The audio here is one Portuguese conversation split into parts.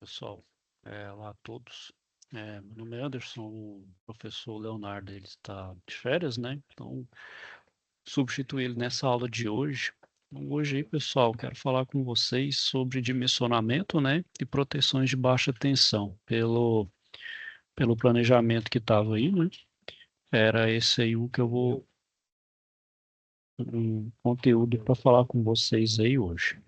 pessoal. Olá a todos. Meu nome é Anderson, o professor Leonardo ele está de férias, né? Então, substituí ele nessa aula de hoje. Então, hoje aí, pessoal, quero falar com vocês sobre dimensionamento, né? E proteções de baixa tensão. Pelo planejamento que estava aí, né? Era esse aí o que eu vou... um conteúdo para falar com vocês aí hoje.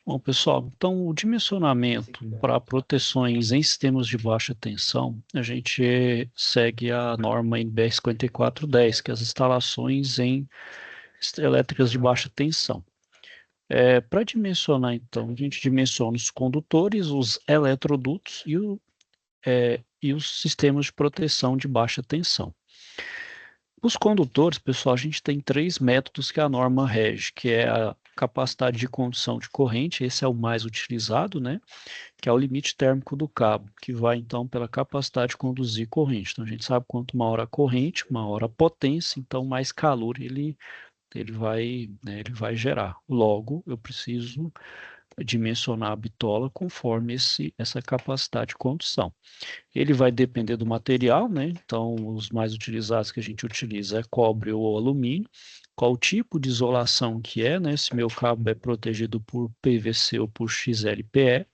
Bom, pessoal, então o dimensionamento para proteções em sistemas de baixa tensão, a gente segue a norma NBR 5410, que é as instalações em elétricas de baixa tensão. Para dimensionar, então, a gente dimensiona os condutores, os eletrodutos e os sistemas de proteção de baixa tensão. Os condutores, pessoal, a gente tem três métodos que a norma rege, que é a capacidade de condução de corrente, esse é o mais utilizado, né? Que é o limite térmico do cabo, que vai então pela capacidade de conduzir corrente. Então a gente sabe quanto maior a corrente, maior a potência, então mais calor ele vai gerar. Logo, eu preciso dimensionar a bitola conforme essa capacidade de condução. Ele vai depender do material, né? Então, os mais utilizados que a gente utiliza é cobre ou alumínio. Qual tipo de isolação que é, né? Se meu cabo é protegido por PVC ou por XLPE.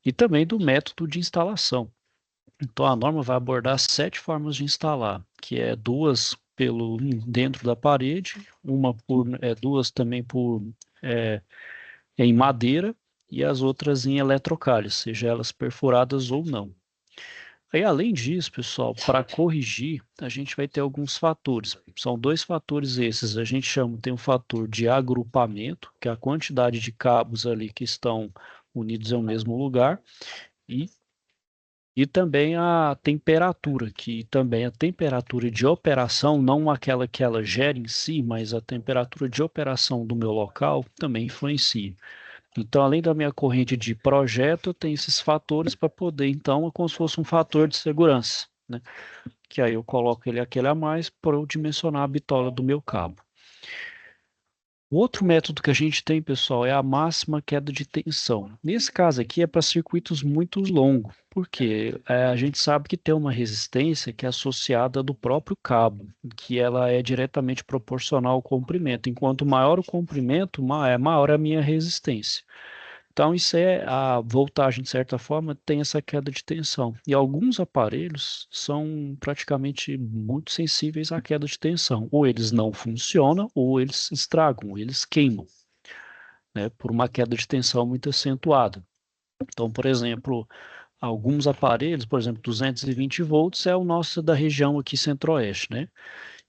E também do método de instalação. Então, a norma vai abordar 7 formas de instalar, que é duas dentro da parede, duas também em madeira e as outras em eletrocalho, seja elas perfuradas ou não. Aí, além disso, pessoal, para corrigir, a gente vai ter alguns fatores. São dois fatores esses. A gente tem um fator de agrupamento, que é a quantidade de cabos ali que estão unidos em um mesmo lugar, e, e também a temperatura, que também a temperatura de operação, não aquela que ela gera em si, mas a temperatura de operação do meu local também influencia. Então, além da minha corrente de projeto, eu tenho esses fatores para poder, então, é como se fosse um fator de segurança, né? Que aí eu coloco aquele a mais para eu dimensionar a bitola do meu cabo. O outro método que a gente tem, pessoal, é a máxima queda de tensão. Nesse caso aqui é para circuitos muito longos, porque a gente sabe que tem uma resistência que é associada do próprio cabo, que ela é diretamente proporcional ao comprimento. Enquanto maior o comprimento, maior a minha resistência. Então, isso a voltagem, de certa forma, tem essa queda de tensão. E alguns aparelhos são praticamente muito sensíveis à queda de tensão. Ou eles não funcionam, ou eles estragam, ou eles queimam, né, por uma queda de tensão muito acentuada. Então, por exemplo, alguns aparelhos, por exemplo, 220 volts é o nosso da região aqui centro-oeste, né?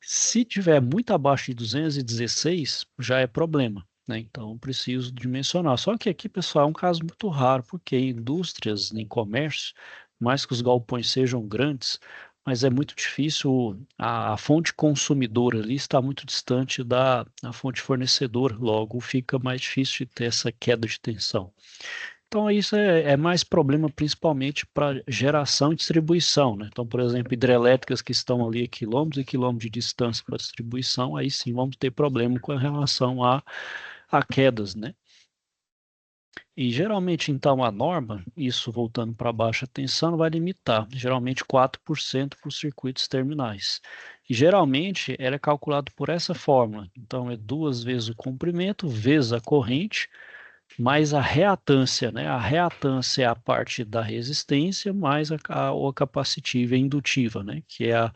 Se tiver muito abaixo de 216, já é problema, né? Então, preciso dimensionar. Só que aqui, pessoal, é um caso muito raro, porque em indústrias, em comércio, mais que os galpões sejam grandes, mas é muito difícil, a fonte consumidora ali está muito distante da fonte fornecedora, logo fica mais difícil de ter essa queda de tensão. Então, isso é mais problema principalmente para geração e distribuição, né? Então, por exemplo, hidrelétricas que estão ali a quilômetros e quilômetros de distância para distribuição, aí sim vamos ter problema com relação a quedas, né? E geralmente, então, a norma, isso voltando para baixa tensão, vai limitar, geralmente 4% para os circuitos terminais. E geralmente ela é calculado por essa fórmula. Então, é 2 vezes o comprimento, vezes a corrente, mais a reatância, né? A reatância é a parte da resistência, mais a capacitiva e indutiva, né? Que é a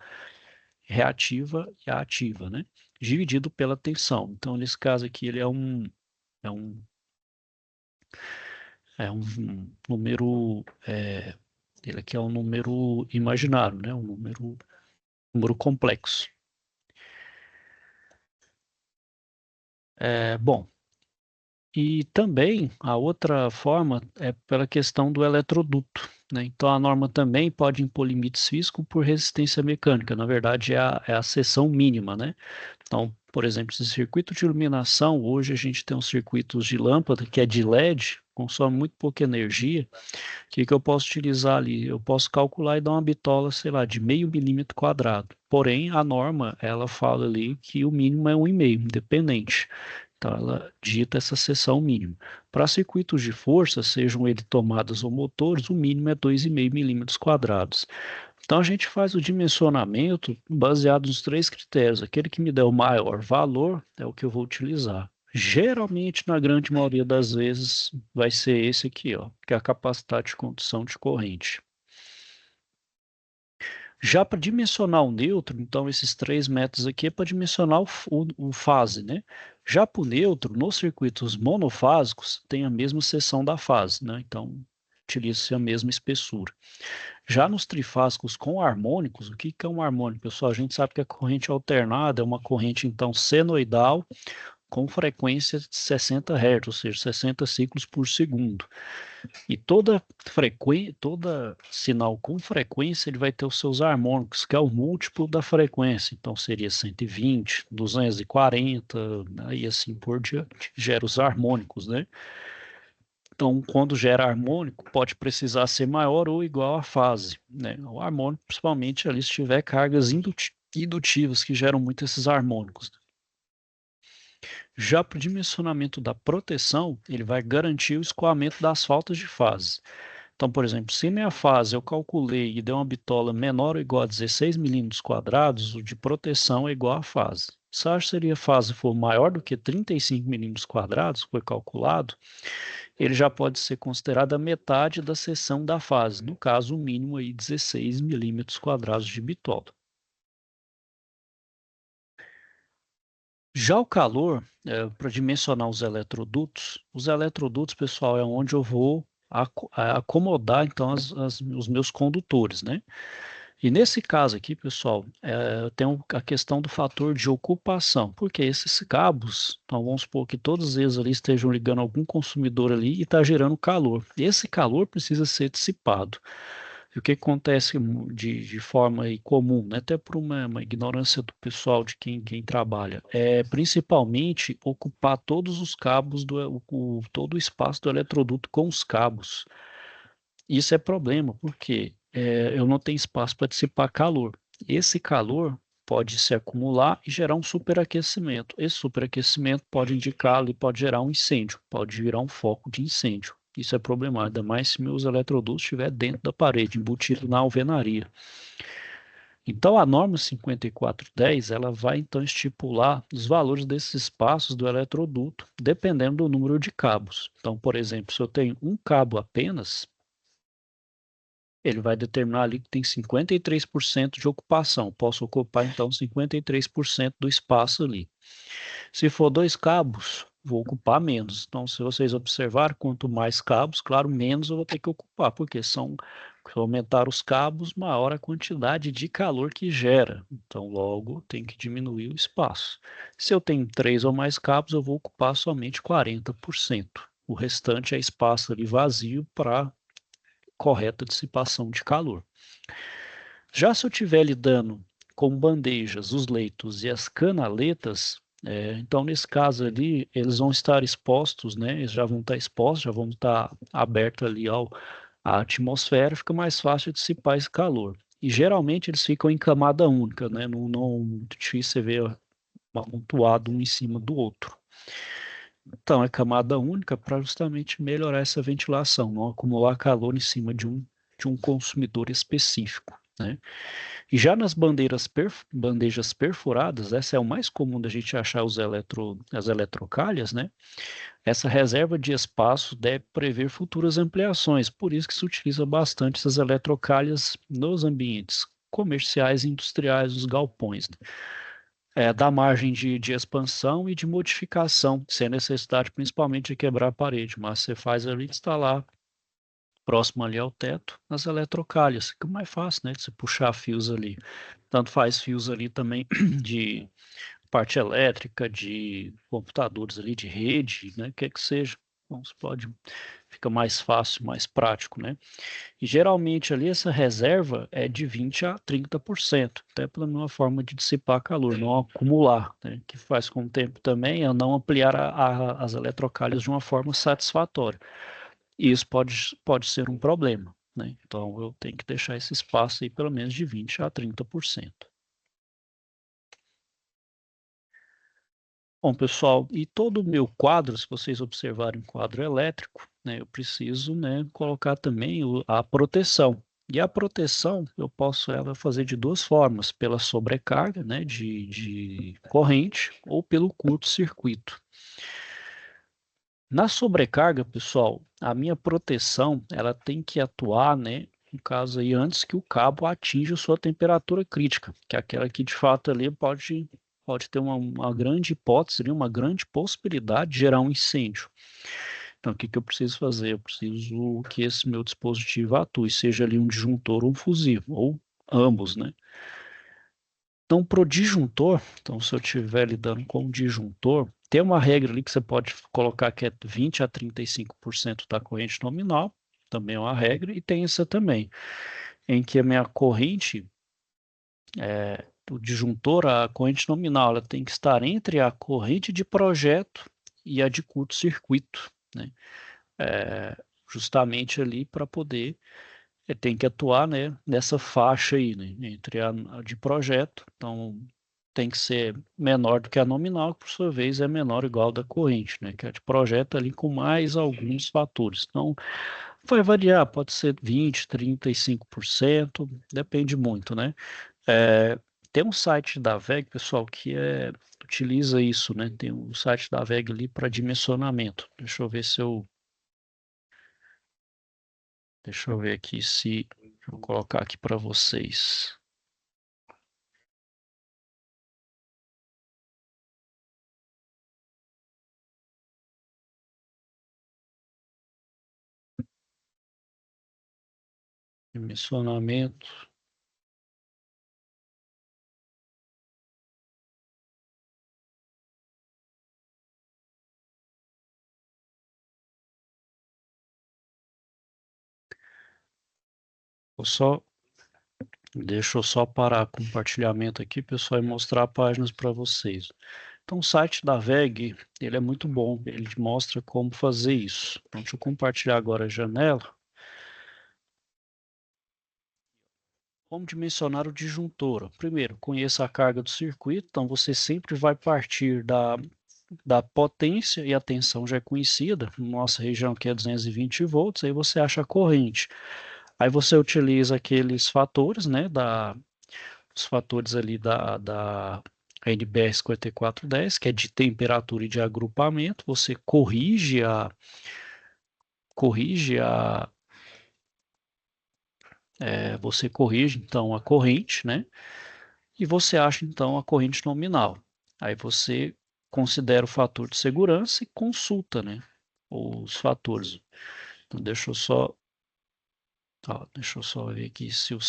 reativa e a ativa, né? Dividido pela tensão. Então, nesse caso aqui, ele é um, é um número, ele aqui é um número imaginário, né? Um número complexo. Bom, e também a outra forma é pela questão do eletroduto, né? Então a norma também pode impor limites físicos por resistência mecânica, na verdade é a seção mínima, né? Então, por exemplo, esse circuito de iluminação, hoje a gente tem uns circuitos de lâmpada que é de LED, consome muito pouca energia. O que eu posso utilizar ali? Eu posso calcular e dar uma bitola, sei lá, de 0,5 mm². Porém, a norma, ela fala ali que o mínimo é 1,5, independente. Então, ela dita essa seção mínima. Para circuitos de força, sejam eles tomadas ou motores, o mínimo é 2,5 milímetros quadrados. Então, a gente faz o dimensionamento baseado nos três critérios. Aquele que me der o maior valor é o que eu vou utilizar. Geralmente, na grande maioria das vezes, vai ser esse aqui, ó, que é a capacidade de condução de corrente. Já para dimensionar o neutro, então esses 3 métodos aqui é para dimensionar o fase, né? Já para o neutro, nos circuitos monofásicos, tem a mesma seção da fase, né? Então, utiliza-se a mesma espessura. Já nos trifásicos com harmônicos, o que é um harmônico, pessoal? A gente sabe que a corrente alternada é uma corrente, então, senoidal, com frequência de 60 Hz, ou seja, 60 ciclos por segundo. E toda sinal com frequência, ele vai ter os seus harmônicos, que é o múltiplo da frequência. Então, seria 120, 240, né, e assim por diante. Gera os harmônicos, né? Então, quando gera harmônico, pode precisar ser maior ou igual à fase, né? O harmônico, principalmente ali se tiver cargas indutivas que geram muito esses harmônicos. Já para o dimensionamento da proteção, ele vai garantir o escoamento das faltas de fase. Então, por exemplo, se minha fase eu calculei e deu uma bitola menor ou igual a 16 milímetros quadrados, o de proteção é igual à fase. Se a fase for maior do que 35 milímetros quadrados, foi calculado, ele já pode ser considerado a metade da seção da fase, no caso, o mínimo aí 16 milímetros quadrados de bitola. Já o calor, para dimensionar os eletrodutos, pessoal, é onde eu vou acomodar, então, os meus condutores, né? E nesse caso aqui, pessoal, tem a questão do fator de ocupação, porque esses cabos, então vamos supor que todos eles ali estejam ligando algum consumidor ali e está gerando calor. Esse calor precisa ser dissipado. E o que acontece de forma aí comum, né, até por uma ignorância do pessoal de quem trabalha, é principalmente ocupar todos os cabos, todo o espaço do eletroduto com os cabos. Isso é problema, porque eu não tenho espaço para dissipar calor. Esse calor pode se acumular e gerar um superaquecimento. Esse superaquecimento pode indicar ali, pode gerar um incêndio, pode virar um foco de incêndio. Isso é problemático, ainda mais se meus eletrodutos estiver dentro da parede, embutido na alvenaria. Então, a norma 5410, ela vai então estipular os valores desses espaços do eletroduto, dependendo do número de cabos. Então, por exemplo, se eu tenho um cabo apenas, ele vai determinar ali que tem 53% de ocupação. Posso ocupar, então, 53% do espaço ali. Se for 2 cabos, vou ocupar menos. Então, se vocês observarem, quanto mais cabos, claro, menos eu vou ter que ocupar, porque se aumentar os cabos, maior a quantidade de calor que gera. Então, logo, tem que diminuir o espaço. Se eu tenho 3 ou mais cabos, eu vou ocupar somente 40%. O restante é espaço ali vazio para correta dissipação de calor. Já se eu estiver lidando com bandejas, os leitos e as canaletas, então nesse caso ali, eles vão estar expostos, né? Eles já vão estar expostos, já vão estar abertos ali à atmosfera, fica mais fácil de dissipar esse calor. E geralmente eles ficam em camada única, né? Não é muito difícil você ver amontoado um em cima do outro. Então, é camada única para justamente melhorar essa ventilação, não acumular calor em cima de um consumidor específico, né? E já nas bandejas perfuradas, essa é o mais comum da gente achar as eletrocalhas, né? Essa reserva de espaço deve prever futuras ampliações, por isso que se utiliza bastante essas eletrocalhas nos ambientes comerciais e industriais, os galpões, né? Dá margem de expansão e de modificação, sem necessidade principalmente de quebrar a parede, mas você faz ali instalar próximo ali ao teto as eletrocalhas, fica mais fácil, né, de você puxar fios ali. Tanto faz fios ali também de parte elétrica, de computadores ali, de rede, né, quer que seja. Então, você pode, fica mais fácil, mais prático, né? E geralmente ali essa reserva é de 20 a 30%, até pela mesma forma de dissipar calor, não acumular, né? Que faz com o tempo também é não ampliar as eletrocalhas de uma forma satisfatória. E isso pode ser um problema, né? Então eu tenho que deixar esse espaço aí pelo menos de 20 a 30%. Bom, pessoal, e todo o meu quadro, se vocês observarem um quadro elétrico, né, eu preciso, né, colocar também a proteção. E a proteção eu posso ela fazer de duas formas, pela sobrecarga, né, de corrente ou pelo curto-circuito. Na sobrecarga, pessoal, a minha proteção ela tem que atuar, né, no caso aí, antes que o cabo atinja sua temperatura crítica, que é aquela que de fato ali pode ter uma grande hipótese, uma grande possibilidade de gerar um incêndio. Então, o que que eu preciso fazer? Eu preciso que esse meu dispositivo atue, seja ali um disjuntor ou um fusível, ou ambos, né? Então, para o disjuntor, então se eu estiver lidando com o disjuntor, tem uma regra ali que você pode colocar que é 20 a 35% da corrente nominal, também é uma regra, e tem essa também, em que a minha corrente, o disjuntor, a corrente nominal, ela tem que estar entre a corrente de projeto e a de curto-circuito, né? Justamente ali para poder tem que atuar, né, nessa faixa aí, né, entre a de projeto, então tem que ser menor do que a nominal, que por sua vez é menor ou igual da corrente, né, que a de projeto ali com mais alguns fatores. Então, vai variar, pode ser 20, 35%, depende muito, né. É, tem um site da WEG, pessoal, que utiliza isso, né, tem um site da WEG ali para dimensionamento. Deixa eu ver se eu Deixa eu ver aqui se vou colocar aqui para vocês. Dimensionamento. Só deixa eu só parar o compartilhamento aqui, pessoal, e mostrar páginas para vocês. Então, o site da WEG, ele é muito bom, ele mostra como fazer isso. Então, deixa eu compartilhar agora a janela. Como dimensionar o disjuntor? Primeiro, conheça a carga do circuito, então você sempre vai partir da potência e a tensão já é conhecida, nossa região que é 220 volts, aí você acha a corrente. Aí você utiliza aqueles fatores, né, os fatores ali da NBR 5410, que é de temperatura e de agrupamento, você corrige você corrige então a corrente, né, e você acha então a corrente nominal. Aí você considera o fator de segurança e consulta, né, os fatores. Então deixa eu só ver aqui se o o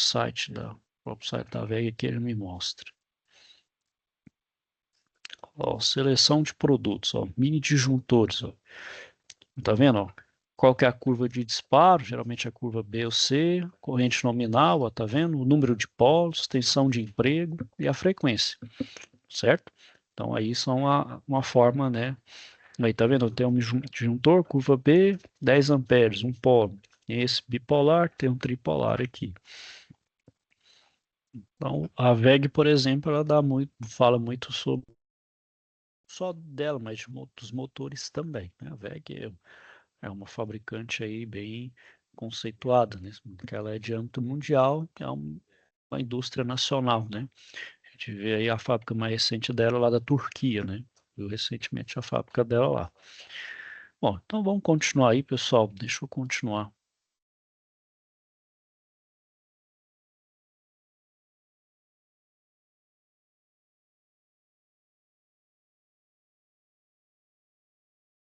próprio site da VEG aqui ele me mostra. Ó, seleção de produtos, ó, mini disjuntores, ó. Tá vendo, ó? Qual que é a curva de disparo? Geralmente é a curva B ou C, corrente nominal, ó, tá vendo? O número de polos, tensão de emprego e a frequência, certo? Então aí são uma forma, né? Aí tá vendo? Tem um disjuntor, curva B, 10 amperes, um polo. Esse bipolar tem um tripolar aqui. Então, a VEG, por exemplo, ela fala muito sobre só dela, mas dos motores também, né? A VEG é uma fabricante aí bem conceituada, né? Que ela é de âmbito mundial, é uma indústria nacional, né? A gente vê aí a fábrica mais recente dela lá da Turquia, né? Viu recentemente a fábrica dela lá. Bom, então vamos continuar aí, pessoal. Deixa eu continuar.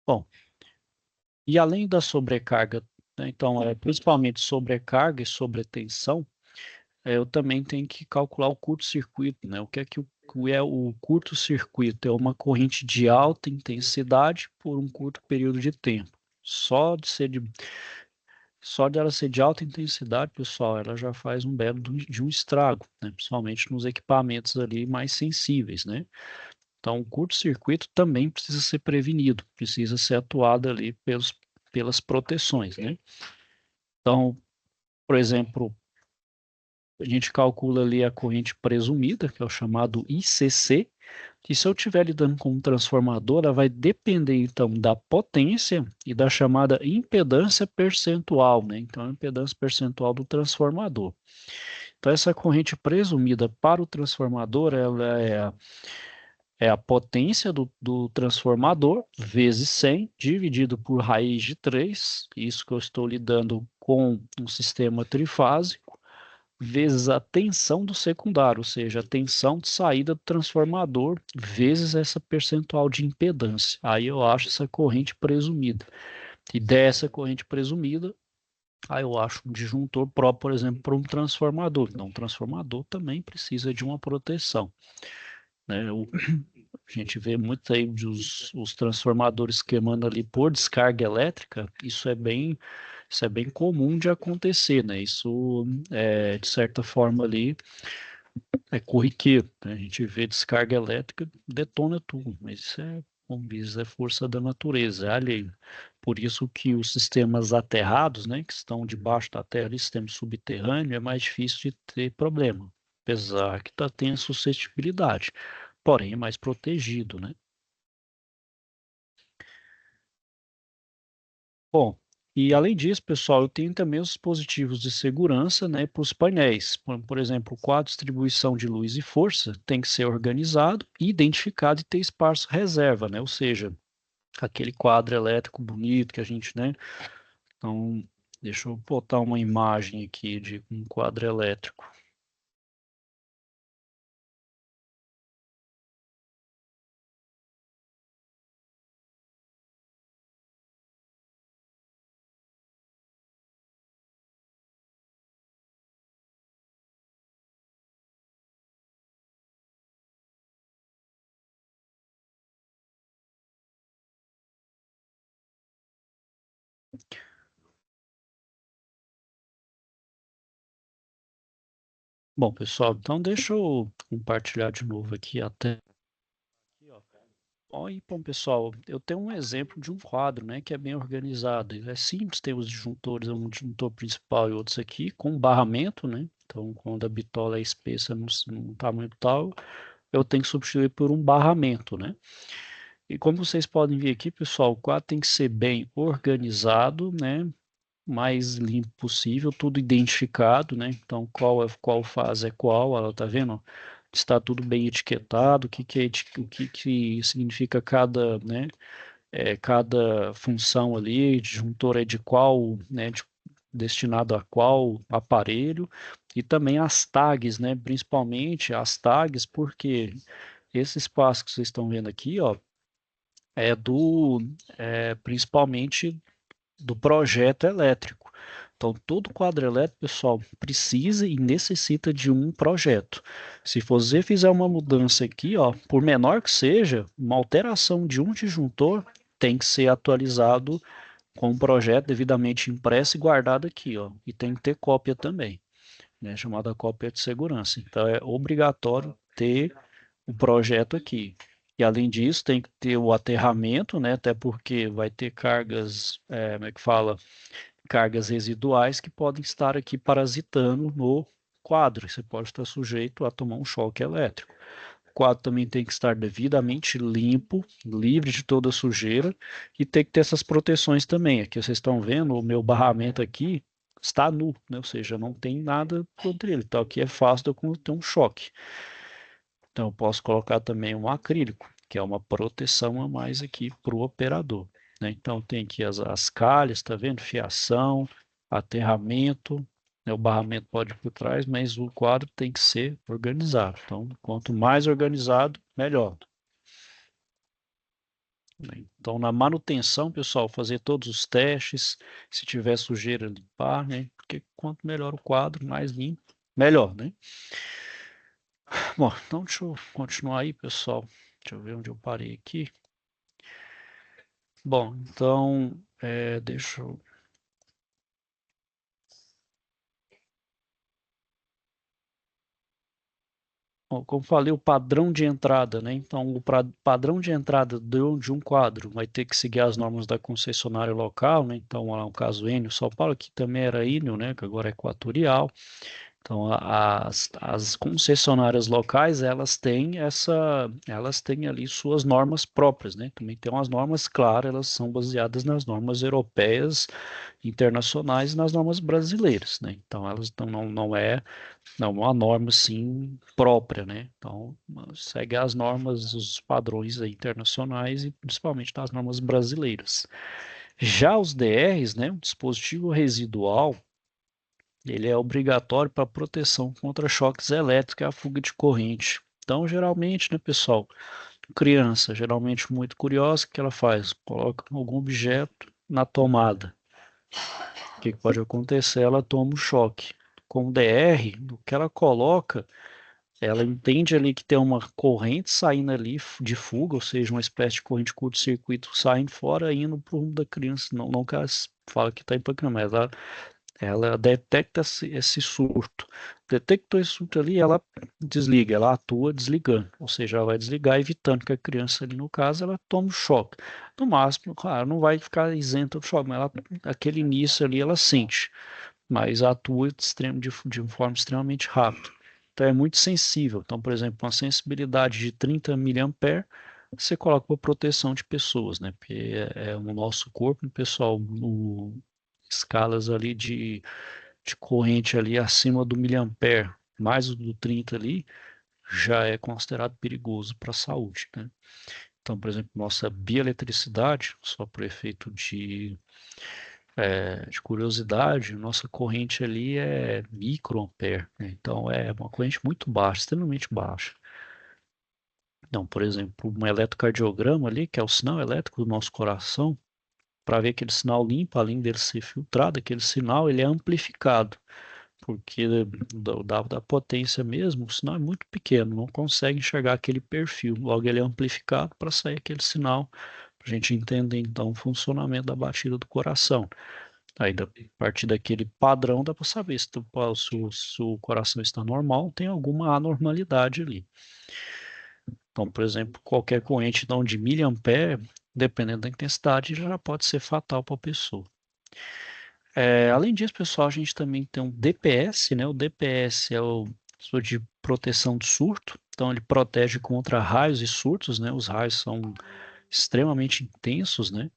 Bom, e além da sobrecarga, né, então, principalmente sobrecarga e sobretensão, eu também tenho que calcular o curto-circuito, né? O que é o curto-circuito? É uma corrente de alta intensidade por um curto período de tempo. Só de ser de, só de ela ser de alta intensidade, pessoal, ela já faz um belo de um estrago, né? Principalmente nos equipamentos ali mais sensíveis, né? Então, o curto-circuito também precisa ser prevenido, precisa ser atuado ali pelas proteções, né? Então, por exemplo, a gente calcula ali a corrente presumida, que é o chamado ICC, E se eu estiver lidando com um transformador, ela vai depender, então, da potência e da chamada impedância percentual, né? Então, a impedância percentual do transformador. Então, essa corrente presumida para o transformador, ela é a potência do transformador vezes 100, dividido por raiz de 3, isso que eu estou lidando com um sistema trifásico, vezes a tensão do secundário, ou seja, a tensão de saída do transformador, vezes essa percentual de impedância. Aí eu acho essa corrente presumida. E dessa corrente presumida, aí eu acho um disjuntor próprio, por exemplo, para um transformador. Então, um transformador também precisa de uma proteção, né? A gente vê muito aí os transformadores queimando ali por descarga elétrica, isso é bem comum de acontecer, né? Isso de certa forma ali é corriqueiro, né? A gente vê descarga elétrica, detona tudo, mas isso é, como diz, é força da natureza, é alheio. Por isso que os sistemas aterrados, né, que estão debaixo da terra, sistema subterrâneo, é mais difícil de ter problema, apesar que tem a suscetibilidade, porém é mais protegido, né? Bom, e além disso, pessoal, eu tenho também os dispositivos de segurança, né, para os painéis. Por exemplo, o quadro de distribuição de luz e força tem que ser organizado, identificado e ter espaço reserva, né? Ou seja, aquele quadro elétrico bonito que a gente, né? Então, deixa eu botar uma imagem aqui de um quadro elétrico. Bom, pessoal, então deixa eu compartilhar de novo aqui até. Ó, e bom, pessoal, eu tenho um exemplo de um quadro, né, que é bem organizado. É simples ter os disjuntores, um disjuntor principal e outros aqui, com barramento, né? Então, quando a bitola é espessa num tamanho tal, eu tenho que substituir por um barramento, né? E como vocês podem ver aqui, pessoal, o quadro tem que ser bem organizado, né? Mais limpo possível, tudo identificado, né? Então, qual fase é qual, ela tá vendo? Está tudo bem etiquetado, o que que significa cada, né? Cada função ali, disjuntor é de qual, né? Destinado a qual aparelho e também as tags, né? Principalmente as tags, porque esse espaço que vocês estão vendo aqui, ó, é principalmente do projeto elétrico. Então, todo quadro elétrico, pessoal, precisa e necessita de um projeto. Se você fizer uma mudança aqui, ó, por menor que seja, uma alteração de um disjuntor tem que ser atualizado com um projeto devidamente impresso e guardado aqui, ó. E tem que ter cópia também, né, chamada cópia de segurança. Então, é obrigatório ter o projeto aqui. E além disso, tem que ter o aterramento, né? Até porque vai ter cargas, como é que fala? Cargas residuais que podem estar aqui parasitando no quadro. Você pode estar sujeito a tomar um choque elétrico. O quadro também tem que estar devidamente limpo, livre de toda sujeira e tem que ter essas proteções também. Aqui vocês estão vendo o meu barramento aqui está nu, né? Ou seja, não tem nada contra ele. Então aqui é fácil de eu ter um choque. Então, eu posso colocar também um acrílico, que é uma proteção a mais aqui para o operador, né? Então, tem aqui as calhas, tá vendo? Fiação, aterramento, né? O barramento pode ir por trás, mas o quadro tem que ser organizado. Então, quanto mais organizado, melhor, né? Então, na manutenção, pessoal, fazer todos os testes, se tiver sujeira, limpar, né? Porque quanto melhor o quadro, mais limpo, melhor, né? Bom, então deixa eu continuar aí, pessoal. Deixa eu ver onde eu parei aqui. Bom, então, deixa eu. Bom, como falei, o padrão de entrada, né? Então, o padrão de entrada de um quadro vai ter que seguir as normas da concessionária local, né? Então, lá no caso Enio, São Paulo, que também era Enio, né? Que agora é Equatorial. Então, as concessionárias locais, elas têm ali suas normas próprias, né? Também tem umas normas, claro, elas são baseadas nas normas europeias, internacionais e nas normas brasileiras, né? Então, elas não é uma norma, assim, própria, né? Então, segue as normas, os padrões aí internacionais e principalmente das normas brasileiras. Já os DRs, né? O dispositivo residual, ele é obrigatório para proteção contra choques elétricos e a fuga de corrente. Então, geralmente, né, pessoal, criança, geralmente muito curiosa, o que ela faz? Coloca algum objeto na tomada. O que pode acontecer? Ela toma um choque. Com o DR, o que ela coloca, ela entende ali que tem uma corrente saindo ali de fuga, ou seja, uma espécie de corrente de curto-circuito saindo fora, indo para o rumo da criança. Não, não que ela fala que está empacando, mas ela detecta esse surto. Detectou esse surto ali, ela desliga, ela atua desligando. Ou seja, ela vai desligar, evitando que a criança ali, no caso, ela tome choque. No máximo, claro, não vai ficar isenta do choque, mas aquele início ali ela sente, mas atua de forma extremamente rápida. Então é muito sensível. Então, por exemplo, uma sensibilidade de 30 miliamperes, você coloca para proteção de pessoas, né? Porque é o nosso corpo, pessoal, no, escalas ali de corrente ali acima do miliampere, mais do 30 ali, já é considerado perigoso para a saúde, né? Então, por exemplo, nossa bioeletricidade, só por efeito de curiosidade, nossa corrente ali é microampere, né? Então é uma corrente muito baixa, extremamente baixa. Então, por exemplo, um eletrocardiograma ali, que é o sinal elétrico do nosso coração, para ver aquele sinal limpo, além dele ser filtrado, aquele sinal ele é amplificado, porque da potência mesmo, o sinal é muito pequeno, não consegue enxergar aquele perfil, logo ele é amplificado para sair aquele sinal, para a gente entender então o funcionamento da batida do coração. Aí, a partir daquele padrão, dá para saber se o coração está normal, tem alguma anormalidade ali. Então, por exemplo, qualquer corrente então, de miliampere, dependendo da intensidade, já pode ser fatal para a pessoa. Além disso, pessoal, a gente também tem um DPS, né? O DPS é o de proteção de surto, então ele protege contra raios e surtos, né? Os raios são extremamente intensos, né?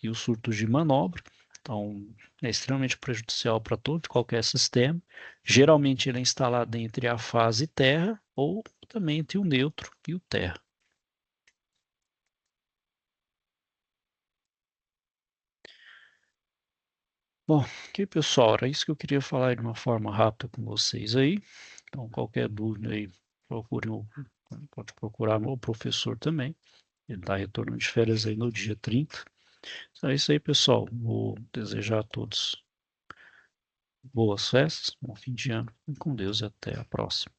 E os surtos de manobra, então é extremamente prejudicial para todo e qualquer sistema. Geralmente ele é instalado entre a fase terra ou também entre o neutro e o terra. Bom, ok, pessoal, era isso que eu queria falar de uma forma rápida com vocês aí. Então, qualquer dúvida aí, pode procurar o professor também. Ele está retornando de férias aí no dia 30. Então é isso aí, pessoal. Vou desejar a todos boas festas, bom fim de ano, e com Deus e até a próxima.